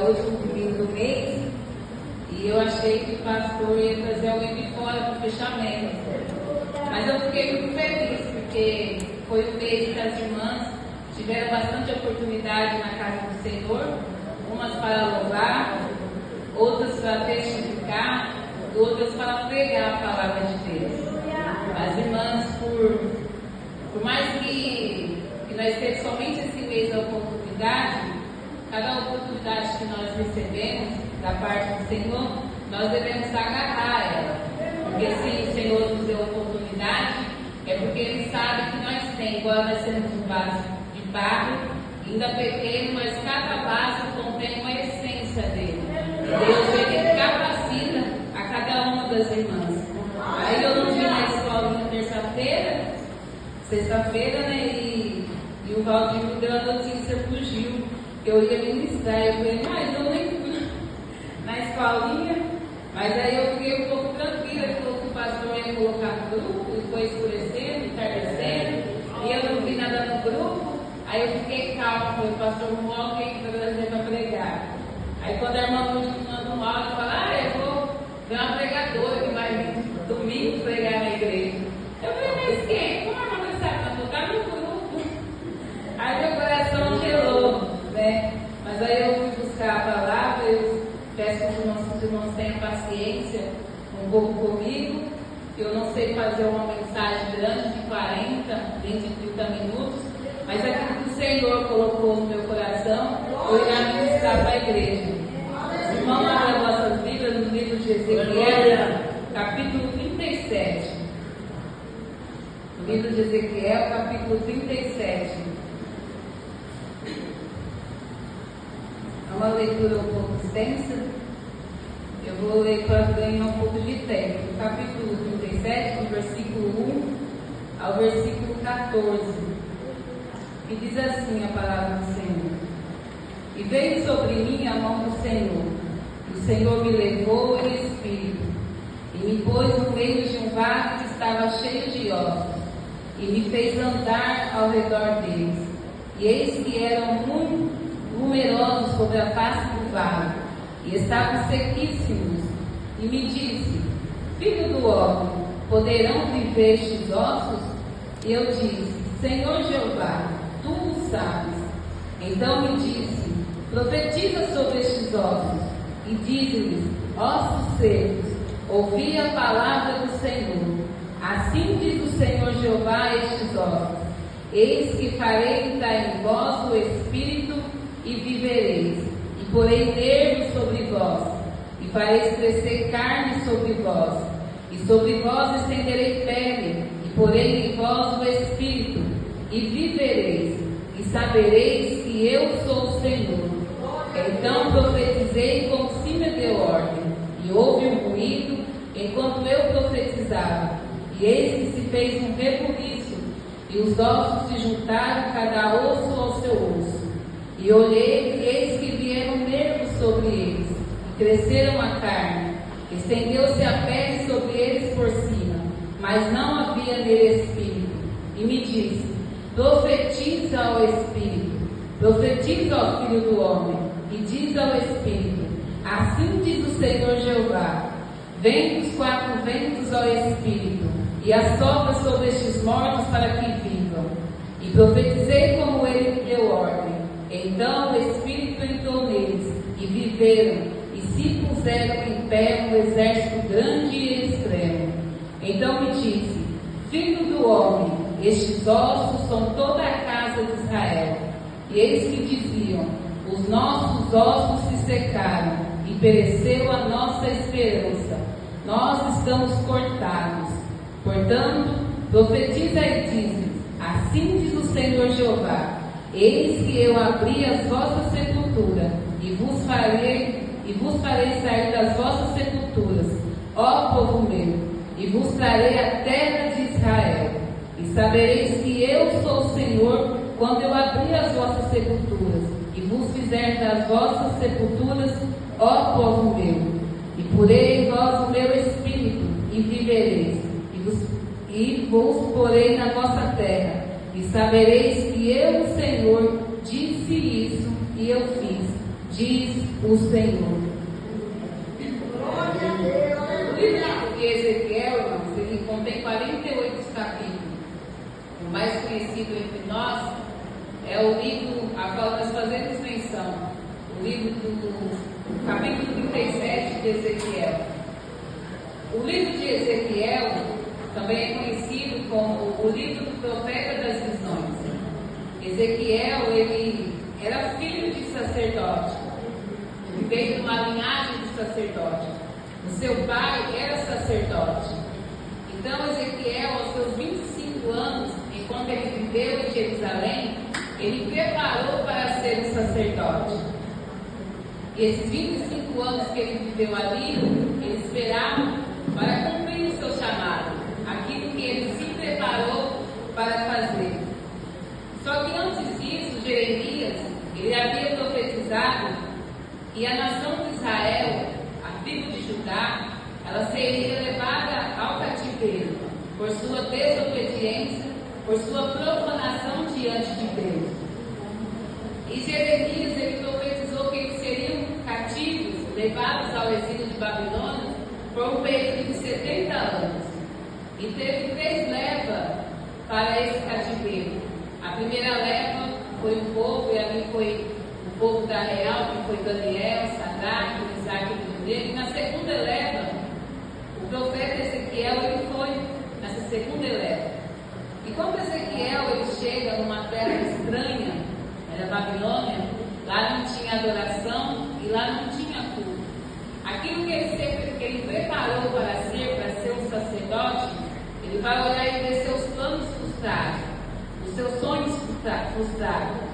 o último domingo do mês e eu achei que o pastor ia trazer alguém de fora para o fechamento. Mas eu fiquei muito feliz, porque foi um mês que as irmãs tiveram bastante oportunidade na casa do Senhor, umas para louvar, outras para testificar, outras para pregar a palavra de Deus. As irmãs, por mais que nós temos somente esse mês a oportunidade, cada oportunidade que nós recebemos da parte do Senhor, nós devemos agarrar ela. Porque se o Senhor nos deu a oportunidade, é porque Ele sabe que nós temos, igual nós temos um vaso de barro, ainda pequeno, mas cada vaso contém uma essência dele. Deus ele capacita a cada uma das irmãs. Aí eu não vim na escola na terça-feira, sexta-feira, né? E o Valdir me deu a notícia, fugiu, que eu ia ministrar. Eu falei, mas eu nem fui na escolinha. Mas aí eu fiquei um pouco tranquila, ele falou que o pastor ia colocar no grupo, e foi escurecendo, entardecendo, e eu não vi nada no grupo. Aí eu fiquei calma, falei, pastor, não vou alguém para trazer para pregar. Aí quando a irmã manda um áudio, fala, eu vou ver uma pregadora que vai vir domingo pregar na igreja. Eu falei, mas quem? Como a irmã vai saber? Não está no grupo. Aí meu coração gelou, né? Mas aí eu fui buscar a palavra, eu peço que os irmãos tenham paciência um pouco comigo. Eu não sei fazer uma mensagem grande de 40, 20, 30 minutos, mas aquilo que o Senhor colocou no meu coração, eu irá ministrar para a igreja. Vamos abrir as nossas Bíblias no livro de Ezequiel, capítulo 37. No livro de Ezequiel, capítulo 37. É uma leitura um pouco extensa. Eu vou ler para ganhar um pouco de tempo. No capítulo 37, do versículo 1 ao versículo 14. E diz assim a palavra do Senhor: E veio sobre mim a mão do Senhor, e o Senhor me levou em espírito, e me pôs no meio de um vale que estava cheio de ossos, e me fez andar ao redor deles. E eis que eram muito numerosos sobre a face do vale, e estavam sequíssimos. E me disse: Filho do homem, poderão viver estes ossos? E eu disse: Senhor Jeová, tu o sabes. Então me disse: Profetiza sobre estes ossos, e dize-lhes: Ossos secos, ouvi a palavra do Senhor. Assim diz o Senhor Jeová a estes ossos: Eis que farei entrar em vós o Espírito, e vivereis, e porei nervos sobre vós, e fareis crescer carne sobre vós, e sobre vós estenderei pele, e porei em vós o Espírito, e vivereis, e sabereis que eu sou o Senhor. Então profetizei como se me deu ordem, e houve um ruído enquanto eu profetizava, e eis que se fez um rebuliço, e os ossos se juntaram, cada osso ao seu osso. E olhei, e eis que vieram nervos sobre eles, e cresceram a carne, estendeu-se a pele sobre eles por cima, mas não havia nele espírito. E me disse: Profetiza ao Espírito, profetiza ao Filho do Homem, e diz ao Espírito: Assim diz o Senhor Jeová: Vem dos quatro ventos ao Espírito, e assopra sobre estes mortos para que vivam. E profetizei como ele me deu ordem. Então o Espírito entrou neles, e viveram, e se puseram em pé um exército grande e extremo. Então me disse: Filho do homem, estes ossos são toda a casa de Israel. E eles que diziam: Os nossos ossos se secaram, e pereceu a nossa esperança. Nós estamos cortados. Portanto, profetiza e diz: Assim diz o Senhor Jeová: Eis que eu abri as vossas sepulturas, e vos farei sair das vossas sepulturas, ó povo meu, e vos trarei a terra de Israel. E sabereis que eu sou o Senhor, quando eu abrir as vossas sepulturas, e vos fizer das vossas sepulturas, ó povo meu. E porei em vós o meu espírito, e vivereis, e vos porei na vossa terra. E sabereis que eu, o Senhor, disse isso, e eu fiz, diz o Senhor. O livro de Ezequiel, irmãos, ele contém 48 capítulos. O mais conhecido entre nós é o livro a qual nós fazemos menção, o livro do capítulo 37 de Ezequiel. O livro de Ezequiel também é conhecido como o livro do profeta das visões. Ezequiel, ele era filho de sacerdote, ele veio de uma linhagem de sacerdote. O seu pai era sacerdote. Então Ezequiel, aos seus 25 anos, enquanto ele viveu em Jerusalém, ele preparou para ser um sacerdote. E esses 25 anos que ele viveu ali, ele esperava para cumprir o seu chamado, aquilo que ele se preparou para fazer. Só que antes disso, Jeremias, ele havia profetizado que a nação de Israel, a tribo de Judá, ela seria levada ao cativeiro por sua desobediência, por sua profanação diante de Deus. E Jeremias, ele profetizou que eles seriam cativos, levados ao exílio de Babilônia por um período de 70 anos. E teve 3 levas para esse cativeiro. A primeira leva foi o povo, e ali foi o povo da real, que foi Daniel, Sadraque, Mesaque e Abednego. E na segunda leva, o profeta Ezequiel, ele foi nessa segunda leva. E quando Ezequiel ele chega numa terra estranha, era Babilônia, lá não tinha adoração e lá não tinha culto. Aquilo que ele preparou para ser um sacerdote, ele vai olhar e ver seus planos frustrados, os seus sonhos frustrados.